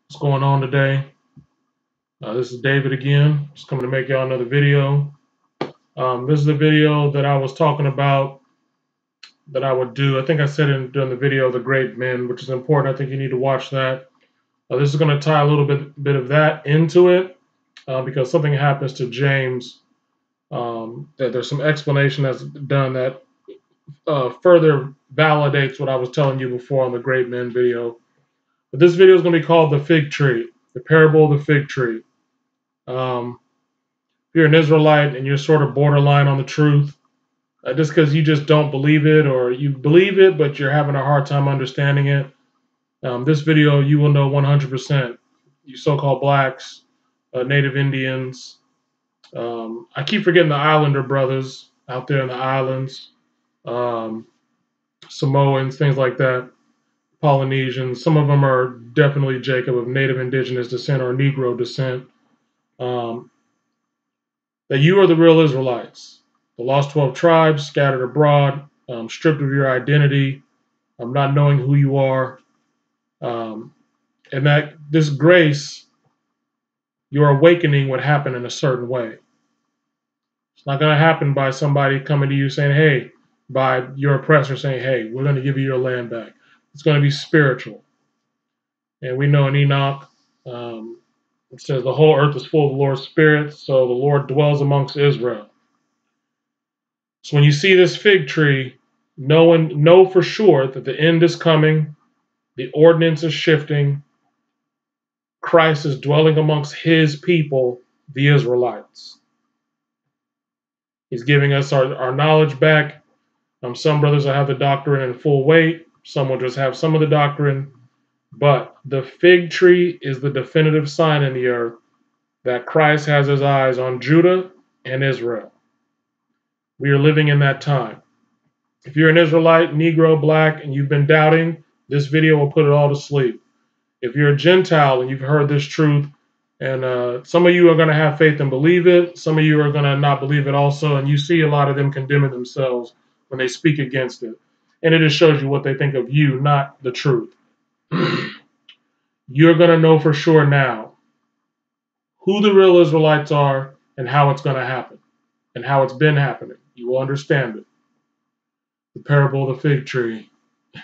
What's going on today? This is David again. Just coming to make y'all another video. This is a video that I was talking about that I would do. I think I said it during the video The Great Men, which is important. I think you need to watch that. This is going to tie a little bit of that into it because something happens to James. That there's some explanation that's done that further validates what I was telling you before on the Great Men video. But this video is going to be called The Fig Tree, the parable of the fig tree. Um, if you're an Israelite and you're sort of borderline on the truth, just because you just don't believe it, or you believe it but you're having a hard time understanding it, this video you will know 100%. You so-called blacks, Native Indians. I keep forgetting the Islander brothers out there in the islands, um, Samoans, things like that, Polynesians. Some of them are definitely Jacob of Native Indigenous descent or Negro descent. Um, that you are the real Israelites, the lost 12 tribes scattered abroad, stripped of your identity, not knowing who you are, um, and that this grace, your awakening would happen in a certain way. It's not going to happen by somebody coming to you saying, hey, by your oppressor saying, hey, we're going to give you your land back. It's going to be spiritual. And we know in Enoch, um, it says the whole earth is full of the Lord's Spirit, so the Lord dwells amongst Israel. So when you see this fig tree, know for sure that the end is coming, the ordinance is shifting, Christ is dwelling amongst his people, the Israelites. He's giving us our knowledge back. Some brothers will have the doctrine in full weight, some will just have some of the doctrine, but the fig tree is the definitive sign in the earth that Christ has his eyes on Judah and Israel. We are living in that time. If you're an Israelite, Negro, black, and you've been doubting, this video will put it all to sleep. If you're a Gentile and you've heard this truth, and some of you are going to have faith and believe it, some of you are going to not believe it also, and you see a lot of them condemning themselves when they speak against it. And it just shows you what they think of you, not the truth. You're going to know for sure now who the real Israelites are and how it's going to happen and how it's been happening. You will understand it. The parable of the fig tree.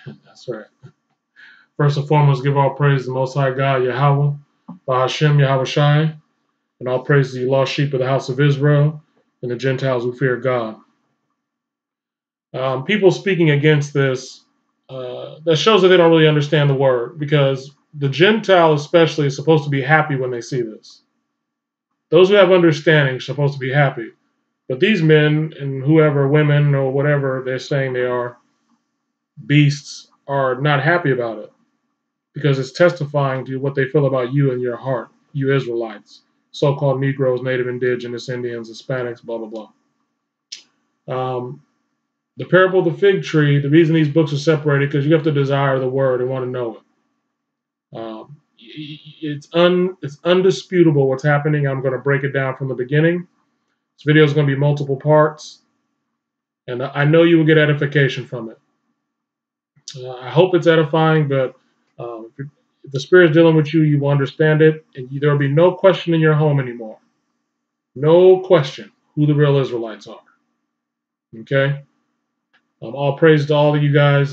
That's right. First and foremost, give all praise to the Most High God, Yahweh, Bahashem, Yahweh Shai, and all praise to the lost sheep of the house of Israel and the Gentiles who fear God. People speaking against this, that shows that they don't really understand the word, because the Gentile especially is supposed to be happy when they see this. Those who have understanding are supposed to be happy. But these men and whoever, women or whatever they're saying they are, beasts, are not happy about it, because it's testifying to what they feel about you and your heart, you Israelites, so-called Negroes, Native Indigenous, Indians, Hispanics, blah, blah, blah. The parable of the fig tree, the reason these books are separated, because you have to desire the word and want to know it. It's undisputable what's happening. I'm going to break it down from the beginning. This video is going to be multiple parts, and I know you will get edification from it. I hope it's edifying, but if the Spirit's dealing with you, you will understand it, and there will be no question in your home anymore. No question who the real Israelites are. Okay? All praise to all of you guys.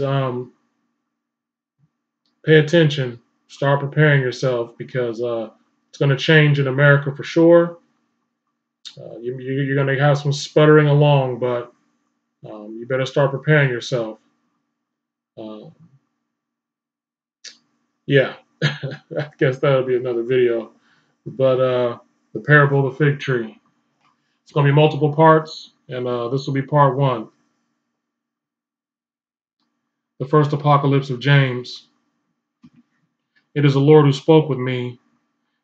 Pay attention. Start preparing yourself, because it's going to change in America for sure. You're going to have some sputtering along, but you better start preparing yourself. Uh, yeah, I guess that'll be another video. But the parable of the fig tree. It's going to be multiple parts, and this will be part one. The first apocalypse of James. It is the Lord who spoke with me.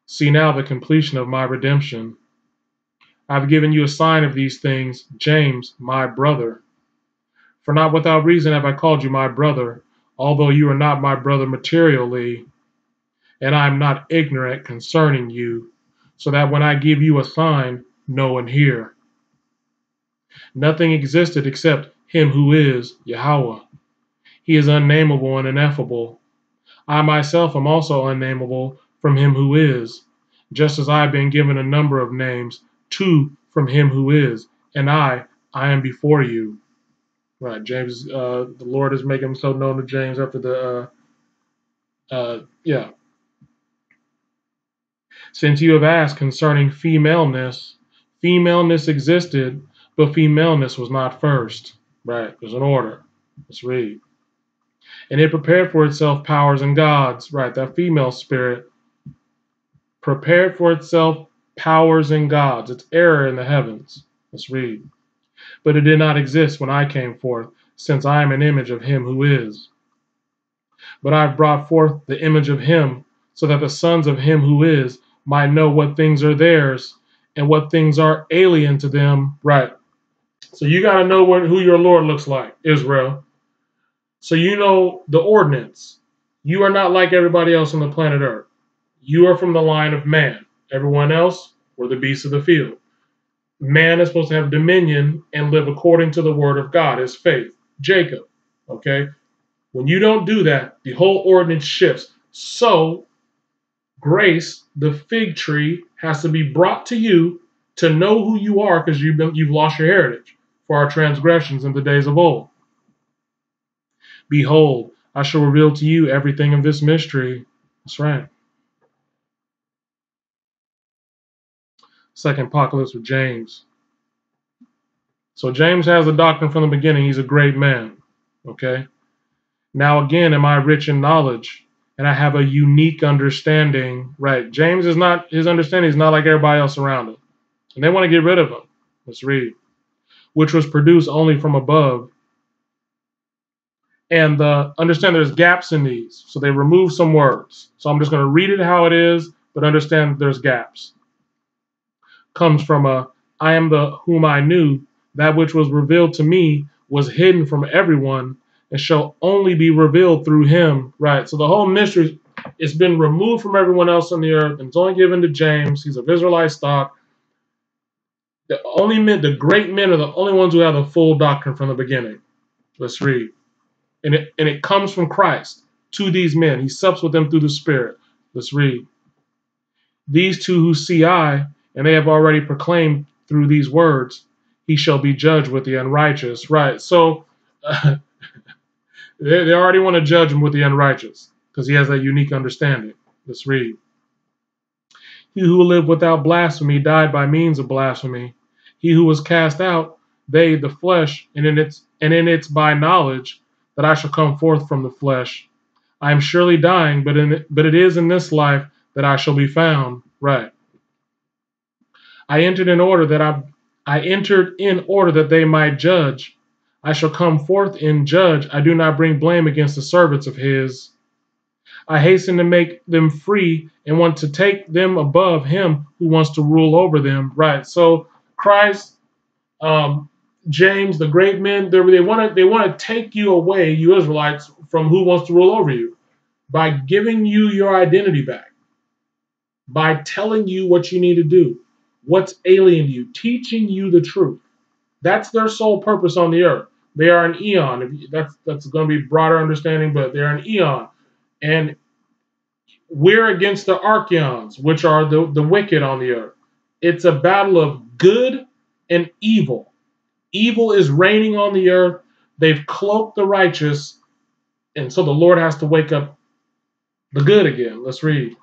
See now the completion of my redemption. I have given you a sign of these things, James, my brother. For not without reason have I called you my brother, although you are not my brother materially, and I am not ignorant concerning you, so that when I give you a sign, know and hear. Nothing existed except him who is Yahweh. He is unnameable and ineffable. I myself am also unnameable, from him who is, just as I have been given a number of names, 2 from him who is, and I am before you. Right, James, the Lord is making himself known to James after yeah. Since you have asked concerning femaleness, femaleness existed, but femaleness was not first. Right, there's an order. Let's read. And it prepared for itself powers and gods. Right, that female spirit prepared for itself powers and gods. It's error in the heavens. Let's read. But it did not exist when I came forth, since I am an image of him who is. But I have brought forth the image of him, so that the sons of him who is might know what things are theirs and what things are alien to them. Right. So you got to know who your Lord looks like, Israel. So you know the ordinance. You are not like everybody else on the planet Earth. You are from the line of man. Everyone else were the beasts of the field. Man is supposed to have dominion and live according to the word of God, his faith. Jacob. Okay? When you don't do that, the whole ordinance shifts. So, grace, the fig tree, has to be brought to you to know who you are because you've lost your heritage for our transgressions in the days of old. Behold, I shall reveal to you everything of this mystery. That's right. Second Apocalypse with James. So James has a doctrine from the beginning. He's a great man. Okay? Now again, am I rich in knowledge? And I have a unique understanding. Right. James is not, his understanding is not like everybody else around him. And they want to get rid of him. Let's read. Which was produced only from above. And understand there's gaps in these. So they remove some words. So I'm just going to read it how it is, but understand there's gaps. Comes from I am the whom I knew. That which was revealed to me was hidden from everyone and shall only be revealed through him. Right. So the whole mystery, it's been removed from everyone else on the earth and it's only given to James. He's of Israelite stock. The great men are the only ones who have the full doctrine from the beginning. Let's read. And it comes from Christ to these men. He sups with them through the Spirit. Let's read. These two who see I, and they have already proclaimed through these words, he shall be judged with the unrighteous. Right. So they already want to judge him with the unrighteous because he has that unique understanding. Let's read. He who lived without blasphemy died by means of blasphemy. He who was cast out, they the flesh, and in its by knowledge that I shall come forth from the flesh. I am surely dying, but it is in this life that I shall be found. Right. I entered in order that they might judge. I shall come forth in judge. I do not bring blame against the servants of his. I hasten to make them free and want to take them above him who wants to rule over them. Right. So Christ, James, the great men, they want to take you away, you Israelites, from who wants to rule over you by giving you your identity back, by telling you what you need to do, what's alien to you, teaching you the truth. That's their sole purpose on the earth. They are an eon. That's going to be broader understanding, but they're an eon. And we're against the archeons, which are the wicked on the earth. It's a battle of good and evil. Evil is reigning on the earth. They've cloaked the righteous. And so the Lord has to wake up the good again. Let's read.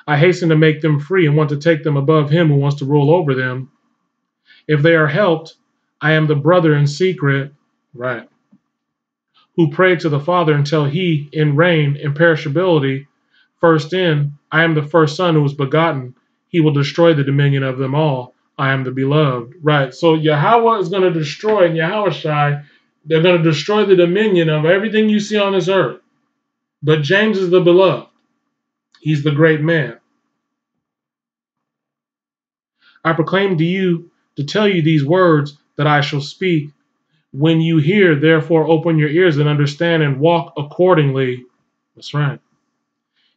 I hasten to make them free and want to take them above him who wants to rule over them. If they are helped, I am the brother in secret, right, who prayed to the Father until he, in reign, imperishability, first in, I am the first son who was begotten. He will destroy the dominion of them all. I am the beloved. Right. So Yahweh is going to destroy, and Yahushai, they're going to destroy the dominion of everything you see on this earth. But James is the beloved. He's the great man. I proclaim to you to tell you these words that I shall speak. When you hear, therefore, open your ears and understand and walk accordingly. That's right.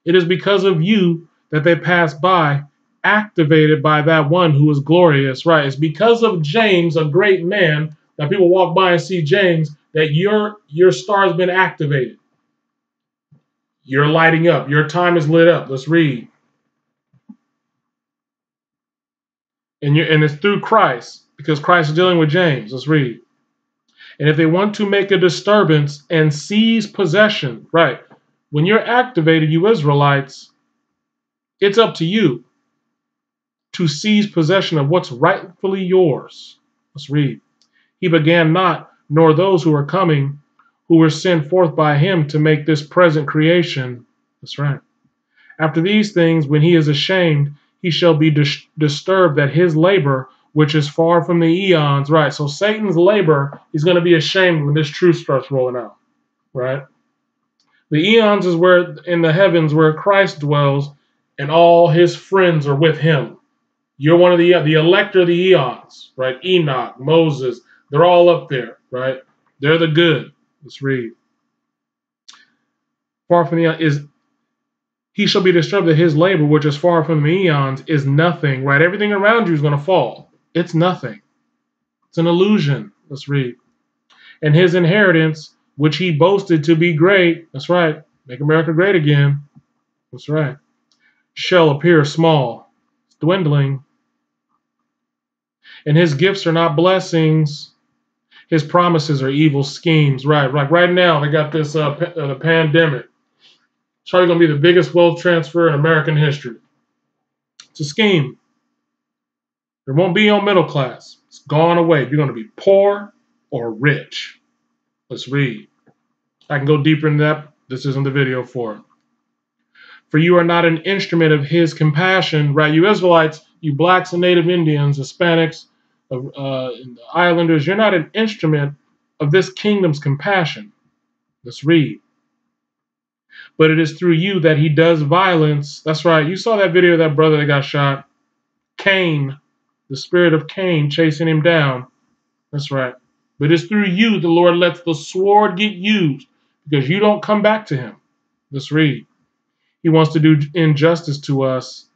It is because of you that they pass by, activated by that one who is glorious. Right. It's because of James, a great man, that people walk by and see James, that your star has been activated. You're lighting up. Your time is lit up. Let's read. And it's through Christ, because Christ is dealing with James. Let's read. And if they want to make a disturbance and seize possession, right? When you're activated, you Israelites, it's up to you to seize possession of what's rightfully yours. Let's read. He began not, nor those who are coming, who were sent forth by him to make this present creation. That's right. After these things, when he is ashamed, he shall be disturbed at his labor, which is far from the eons. Right. So Satan's labor, he's going to be ashamed when this truth starts rolling out. Right. The eons is where in the heavens where Christ dwells, and all his friends are with him. You're one of the elect of the eons, right? Enoch, Moses, they're all up there, right? They're the good. Let's read. Far from the is he shall be disturbed that his labor, which is far from the eons, is nothing, right? Everything around you is going to fall. It's nothing. It's an illusion. Let's read. And his inheritance, which he boasted to be great, that's right, make America great again, that's right, shall appear small, it's dwindling. And his gifts are not blessings. His promises are evil schemes. Right. Like right now, they got this the pandemic. It's probably going to be the biggest wealth transfer in American history. It's a scheme. There won't be no middle class. It's gone away. You're going to be poor or rich. Let's read. I can go deeper into that. This isn't the video for it. For you are not an instrument of his compassion. Right. You Israelites, you blacks and native Indians, Hispanics, islanders, you're not an instrument of this kingdom's compassion. Let's read. But it is through you that he does violence. That's right. You saw that video of that brother that got shot. Cain, the spirit of Cain chasing him down. That's right. But it's through you the Lord lets the sword get used because you don't come back to him. Let's read. He wants to do injustice to us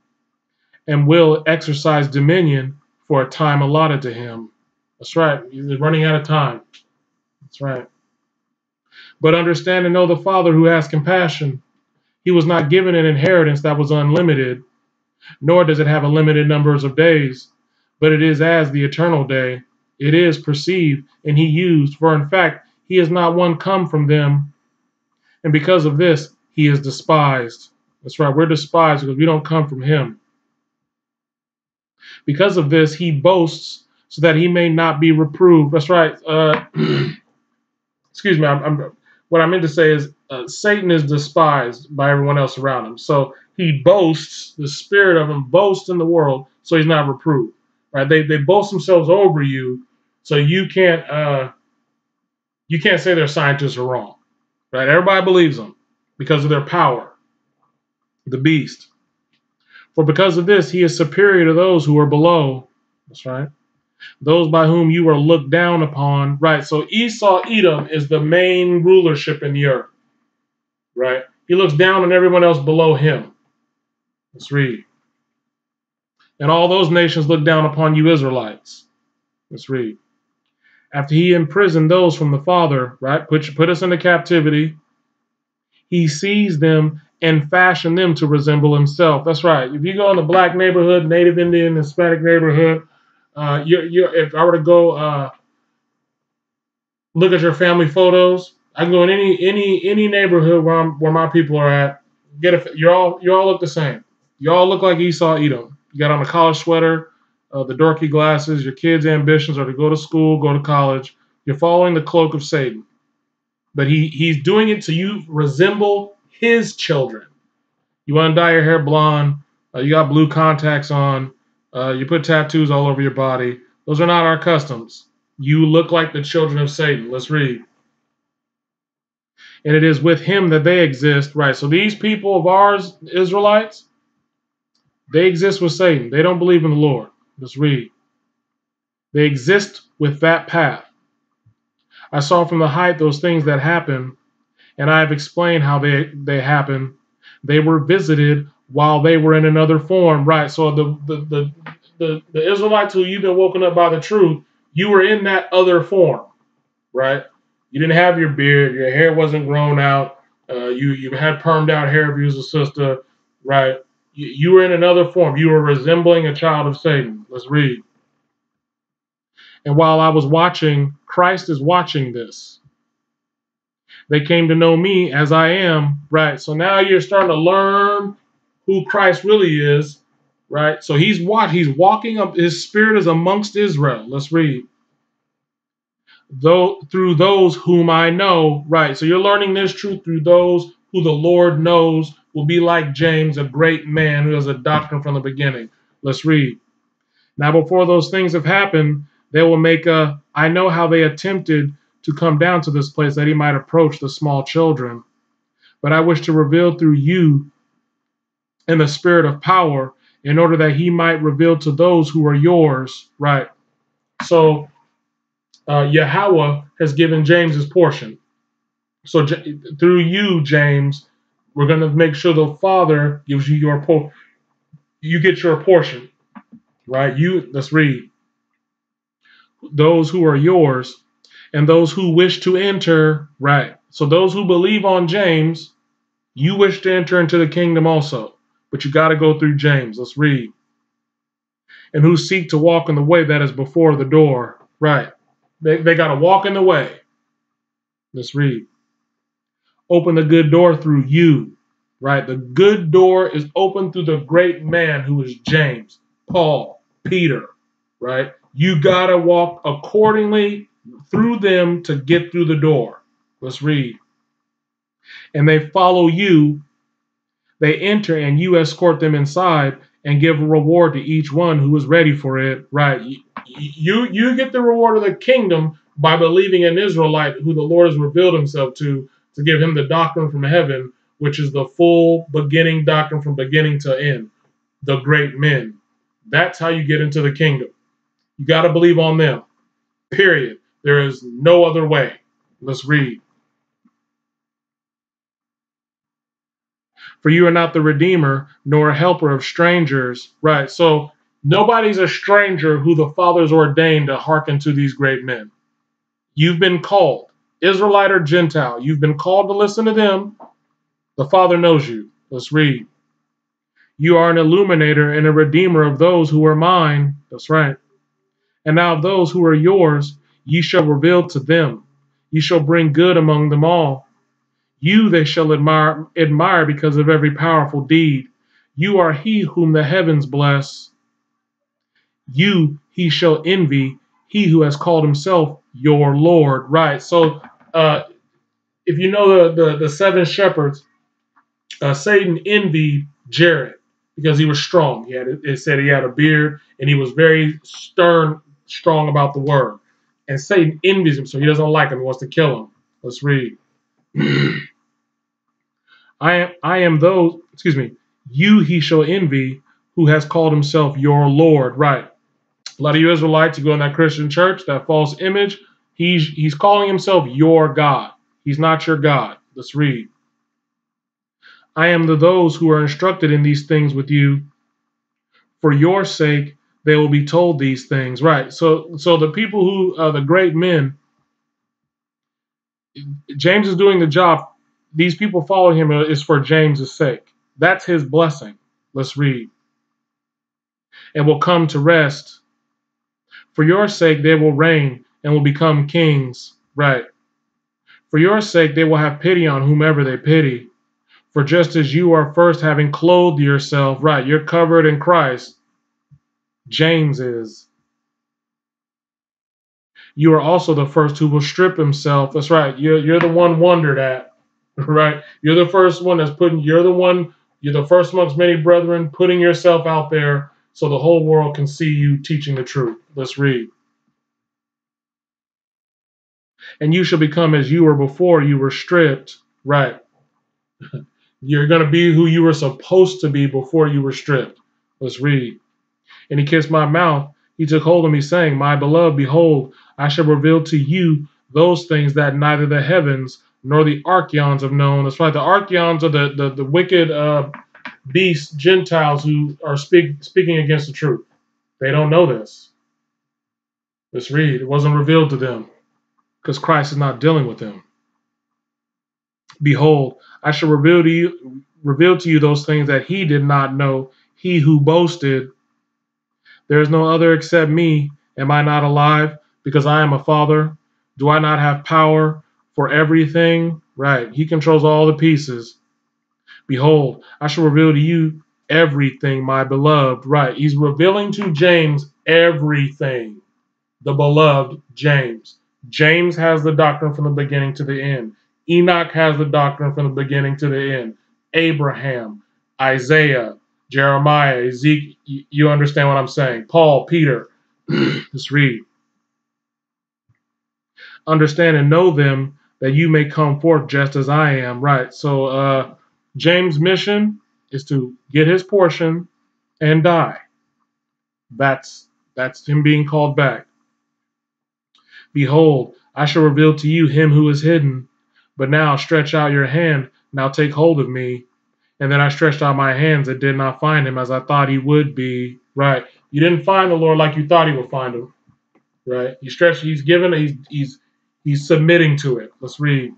and will exercise dominion for a time allotted to him. That's right. He's running out of time. That's right. But understand and know the Father who has compassion. He was not given an inheritance that was unlimited, nor does it have a limited numbers of days, but it is as the eternal day. It is perceived and he used, for in fact, he is not one come from them. And because of this, he is despised. That's right. We're despised because we don't come from him. Because of this, he boasts so that he may not be reproved. That's right. Excuse me. What I meant to say is Satan is despised by everyone else around him. So he boasts, the spirit of him boasts in the world, so he's not reproved. Right? They boast themselves over you, so you can't say their scientists are wrong. Right? Everybody believes them because of their power. The beast. For because of this, he is superior to those who are below. That's right. Those by whom you are looked down upon. Right. So Esau, Edom is the main rulership in the earth. Right. He looks down on everyone else below him. Let's read. And all those nations look down upon you Israelites. Let's read. After he imprisoned those from the Father, right, put us into captivity, he seized them and fashioned them to resemble himself. That's right. If you go in the black neighborhood, Native Indian, Hispanic neighborhood, if I were to go look at your family photos, I can go in any neighborhood where my people are at. You all look the same. You all look like Esau, Edom. You got on a college sweater, the dorky glasses. Your kids' ambitions are to go to school, go to college. You're following the cloak of Satan, but he's doing it so you resemble his children. You want to dye your hair blonde. You got blue contacts on. You put tattoos all over your body. Those are not our customs. You look like the children of Satan. Let's read. And it is with him that they exist. Right. So these people of ours, Israelites, they exist with Satan. They don't believe in the Lord. Let's read. They exist with that path. I saw from the height those things that happen, and I have explained how they happen. They were visited while they were in another form. Right. So the Israelites who you've been woken up by the truth, you were in that other form. Right. You didn't have your beard. Your hair wasn't grown out. You had permed out hair if you was a sister, right? You were in another form. You were resembling a child of Satan. Let's read. And while I was watching, Christ is watching this. They came to know me as I am, right? So now you're starting to learn who Christ really is, right? So he's walking up. His spirit is amongst Israel. Let's read. Though through those whom I know, right? So you're learning this truth through those who the Lord knows will be like James, a great man who has a doctrine from the beginning. Let's read. Now, before those things have happened, they will make a. I know how they attempted to come down to this place that he might approach the small children. But I wish to reveal through you in the spirit of power, in order that he might reveal to those who are yours. Right. So Yahweh has given James his portion. So through you, James, we're going to make sure the Father gives you you get your portion. Right. Let's read. Those who are yours and those who wish to enter. Right. So those who believe on James, you wish to enter into the kingdom also. But you got to go through James. Let's read. And who seek to walk in the way that is before the door. Right. They got to walk in the way. Let's read. Open the good door through you. Right. The good door is open through the great man who is James, Paul, Peter. Right. You got to walk accordingly through them to get through the door. Let's read. And they follow you. They enter and you escort them inside and give a reward to each one who is ready for it. Right. You get the reward of the kingdom by believing in Israelite, who the Lord has revealed himself to give him the doctrine from heaven, which is the full beginning doctrine from beginning to end, the great men. That's how you get into the kingdom. You got to believe on them, period. There is no other way. Let's read. For you are not the redeemer, nor a helper of strangers. Right. So nobody's a stranger who the Father's ordained to hearken to these great men. You've been called, Israelite or Gentile. You've been called to listen to them. The Father knows you. Let's read. You are an illuminator and a redeemer of those who are mine. That's right. And now of those who are yours, ye shall reveal to them. Ye shall bring good among them all. You they shall admire because of every powerful deed. You are he whom the heavens bless. You he shall envy, he who has called himself your Lord. Right. So if you know the seven shepherds, Satan envied Jared because he was strong. It said he had a beard and he was very strong about the word. And Satan envies him, so he doesn't like him. He wants to kill him. Let's read. I am those, excuse me, you he shall envy who has called himself your Lord. Right. A lot of you Israelites, you go in that Christian church, that false image, he's calling himself your God. He's not your God. Let's read. I am those who are instructed in these things with you. For your sake, they will be told these things. Right. So the people who are the great men, James is doing the job. These people following him is for James's sake. That's his blessing. Let's read. And will come to rest. For your sake, they will reign and will become kings. Right. For your sake, they will have pity on whomever they pity. For just as you are first having clothed yourself, right, you're covered in Christ, James is. You are also the first who will strip himself. That's right. You're the one wondered at, right? You're the first one you're the first amongst many brethren, putting yourself out there so the whole world can see you teaching the truth. Let's read. And you shall become as you were before you were stripped. Right. You're going to be who you were supposed to be before you were stripped. Let's read. And he kissed my mouth. He took hold of me, saying, My beloved, behold, I shall reveal to you those things that neither the heavens nor the archeons have known. That's right. The archeons are the wicked beasts, Gentiles who are speaking against the truth. They don't know this. Let's read. It wasn't revealed to them because Christ is not dealing with them. Behold, I shall reveal to you those things that he did not know. He who boasted, there is no other except me. Am I not alive? Because I am a father. Do I not have power for everything? Right. He controls all the pieces. Behold, I shall reveal to you everything, my beloved. Right. He's revealing to James everything. The beloved James. James has the doctrine from the beginning to the end. Enoch has the doctrine from the beginning to the end. Abraham, Isaiah, Jeremiah, Ezekiel, you understand what I'm saying? Paul, Peter. Let's read. Understand and know them that you may come forth just as I am. Right. So James' mission is to get his portion and die. That's him being called back. Behold, I shall reveal to you him who is hidden. But now stretch out your hand, now take hold of me. And then I stretched out my hands and did not find him as I thought he would be. Right. You didn't find the Lord like you thought he would find him. Right. He stretched, he's given, he's submitting to it. Let's read.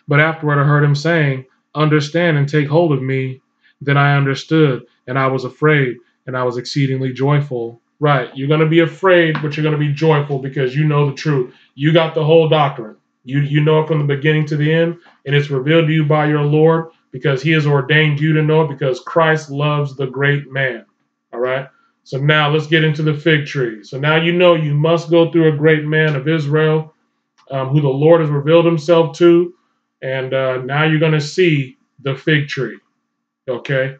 But afterward I heard him saying, understand and take hold of me. Then I understood, and I was afraid, and I was exceedingly joyful. Right. You're going to be afraid, but you're going to be joyful because you know the truth. You got the whole doctrine. You know it from the beginning to the end, and it's revealed to you by your Lord because he has ordained you to know it because Christ loves the great man. All right. So now let's get into the fig tree. So now you know you must go through a great man of Israel who the Lord has revealed himself to. And now you're going to see the fig tree. Okay.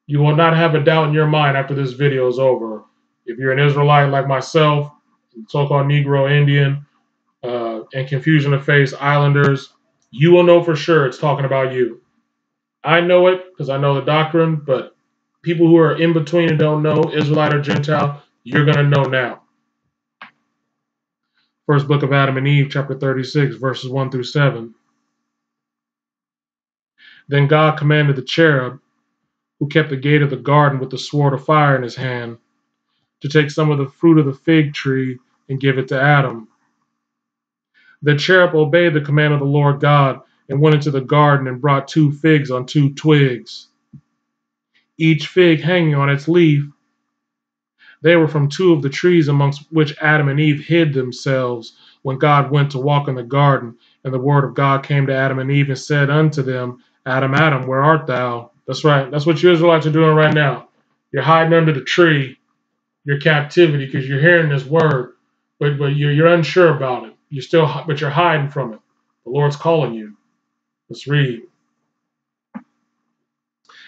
You will not have a doubt in your mind after this video is over. If you're an Israelite like myself, so-called Negro, Indian, and Confusion of Face Islanders, you will know for sure it's talking about you. I know it because I know the doctrine, but people who are in between and don't know, Israelite or Gentile, you're going to know now. First book of Adam and Eve, chapter 36, verses 1 through 7. Then God commanded the cherub, who kept the gate of the garden with the sword of fire in his hand, to take some of the fruit of the fig tree and give it to Adam. The cherub obeyed the command of the Lord God and went into the garden and brought 2 figs on 2 twigs, each fig hanging on its leaf. They were from 2 of the trees amongst which Adam and Eve hid themselves when God went to walk in the garden. And the word of God came to Adam and Eve and said unto them, Adam, Adam, where art thou? That's right. That's what you Israelites are doing right now. You're hiding under the tree, your captivity, because you're hearing this word, but you're unsure about it. But you're hiding from it. The Lord's calling you. Let's read.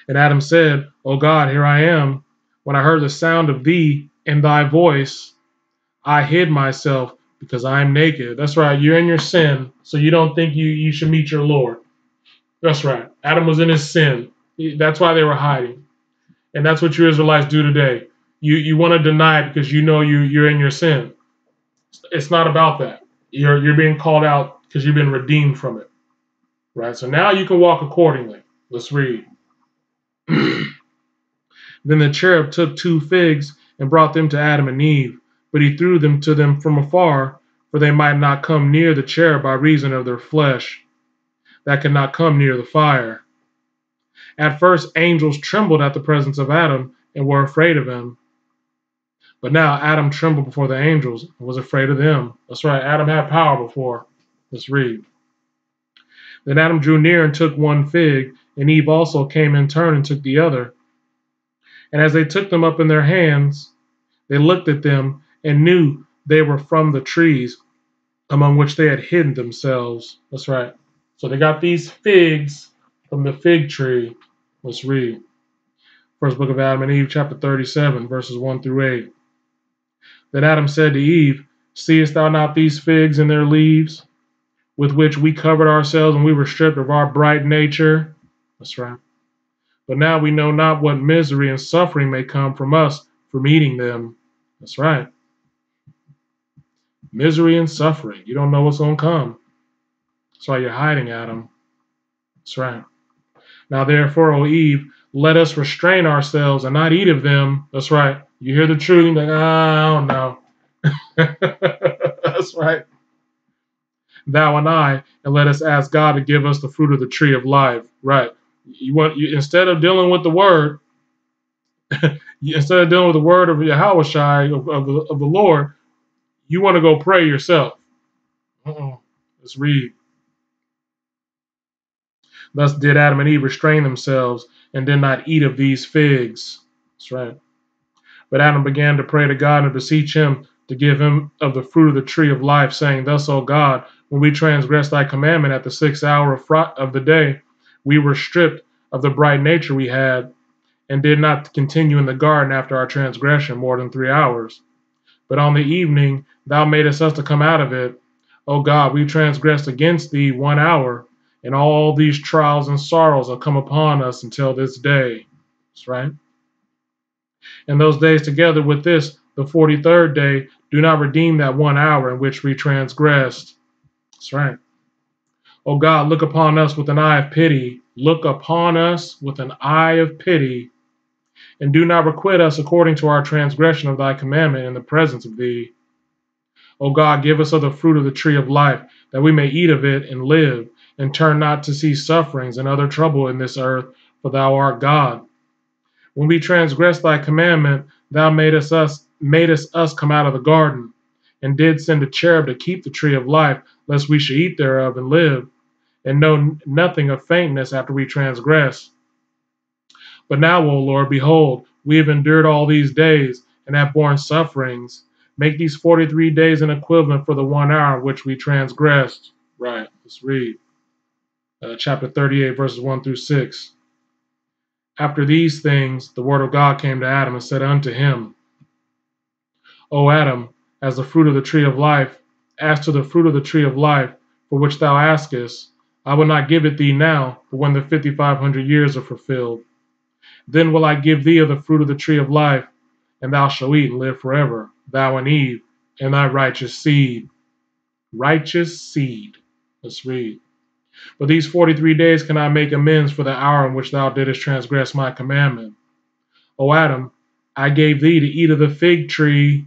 And Adam said, O God, here I am. When I heard the sound of thee and thy voice, I hid myself because I am naked. That's right. You're in your sin, so you don't think you should meet your Lord. That's right. Adam was in his sin. That's why they were hiding. And that's what you Israelites do today. You want to deny it because you know you're in your sin. It's not about that. You're being called out because you've been redeemed from it. Right? So now you can walk accordingly. Let's read. Then the cherub took 2 figs and brought them to Adam and Eve, but he threw them to them from afar, for they might not come near the cherub by reason of their flesh, that could not come near the fire. At first angels trembled at the presence of Adam and were afraid of him. But now Adam trembled before the angels and was afraid of them. That's right, Adam had power before. Let's read. Then Adam drew near and took 1 fig, and Eve also came in turn and took the other. And as they took them up in their hands, they looked at them and knew they were from the trees among which they had hidden themselves. That's right. So they got these figs from the fig tree. Let's read. First book of Adam and Eve, chapter 37, verses 1 through 8. Then Adam said to Eve, Seest thou not these figs and their leaves, with which we covered ourselves when we were stripped of our bright nature? That's right. But now we know not what misery and suffering may come from us from eating them. That's right. Misery and suffering. You don't know what's going to come. That's why you're hiding, Adam. That's right. Now therefore, O Eve, let us restrain ourselves and not eat of them. That's right. You hear the truth, you're like, I don't know. That's right. thou and I, and let us ask God to give us the fruit of the tree of life. Right. Instead of dealing with the word, instead of dealing with the word of Yahweh Shai, of the Lord, you want to go pray yourself. Let's read. Thus did Adam and Eve restrain themselves and did not eat of these figs. That's right. But Adam began to pray to God and beseech him to give him of the fruit of the tree of life, saying, Thus, O God, when we transgressed thy commandment at the 6th hour of the day, we were stripped of the bright nature we had, and did not continue in the garden after our transgression more than 3 hours. But on the evening thou madest us to come out of it. O God, we transgressed against thee 1 hour, and all these trials and sorrows have come upon us until this day. That's right. And those days together with this, the 43rd day, do not redeem that 1 hour in which we transgressed. That's right. O God, look upon us with an eye of pity. Look upon us with an eye of pity, and do not requite us according to our transgression of thy commandment in the presence of thee. O God, give us of the fruit of the tree of life, that we may eat of it and live, and turn not to see sufferings and other trouble in this earth, for thou art God. When we transgressed thy commandment, thou madest us come out of the garden, and did send a cherub to keep the tree of life, lest we should eat thereof and live, and know nothing of faintness after we transgress. But now, O Lord, behold, we have endured all these days, and have borne sufferings. Make these 43 days an equivalent for the 1 hour in which we transgressed. Right, let's read. Chapter 38, verses 1 through 6. After these things, the word of God came to Adam and said unto him, O Adam, as the fruit of the tree of life, as to the fruit of the tree of life, for which thou askest, I will not give it thee now, but when the 5,500 years are fulfilled. Then will I give thee of the fruit of the tree of life, and thou shalt eat and live forever, thou and Eve, and thy righteous seed. Righteous seed. Let's read. But these 43 days can I make amends for the hour in which thou didst transgress my commandment. O Adam, I gave thee to eat of the fig tree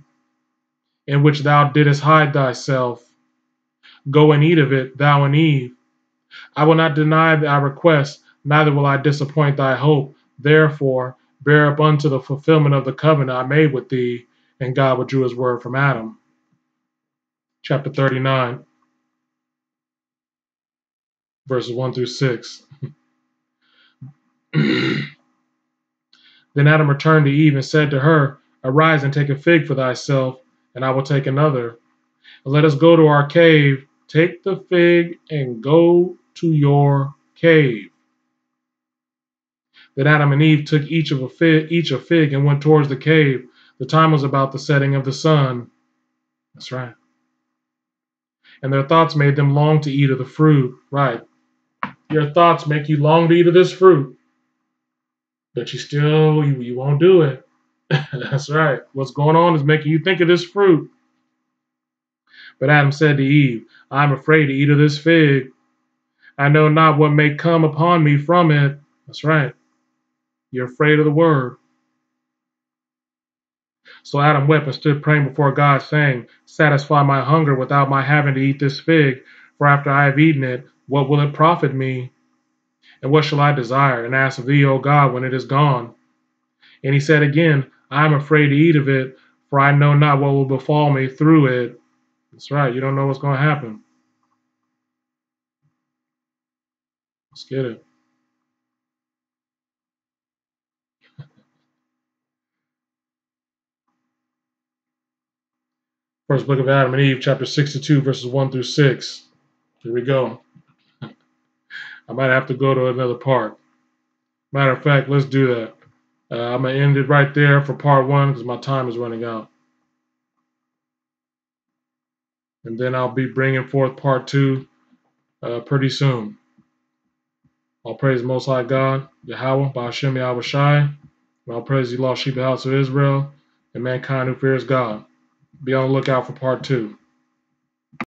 in which thou didst hide thyself. Go and eat of it, thou and Eve. I will not deny thy request, neither will I disappoint thy hope. Therefore, bear up unto the fulfillment of the covenant I made with thee. And God withdrew his word from Adam. Chapter 39, verses 1 through 6. Then Adam returned to Eve and said to her, Arise and take a fig for thyself, and I will take another. And let us go to our cave. Take the fig and go to your cave. Then Adam and Eve took each a fig and went towards the cave. The time was about the setting of the sun. That's right. And their thoughts made them long to eat of the fruit. Right. Your thoughts make you long to eat of this fruit, but you won't do it. That's right. What's going on is making you think of this fruit. But Adam said to Eve, I am afraid to eat of this fig. I know not what may come upon me from it. That's right. You're afraid of the word. So Adam wept and stood praying before God, saying, Satisfy my hunger without my having to eat this fig, for after I have eaten it, what will it profit me? And what shall I desire and ask of thee, O God, when it is gone? And he said again, I am afraid to eat of it, for I know not what will befall me through it. That's right, you don't know what's going to happen. Let's get it. First book of Adam and Eve, chapter 62, verses 1 through 6. Here we go. I might have to go to another part. Matter of fact, let's do that. I'm going to end it right there for part 1 because my time is running out. And then I'll be bringing forth part 2 pretty soon. All praise the Most High God, Yahweh, Ba'ashem Yahweh Shai. And all praise the lost sheep of the house of Israel and mankind who fears God. Be on the lookout for part 2.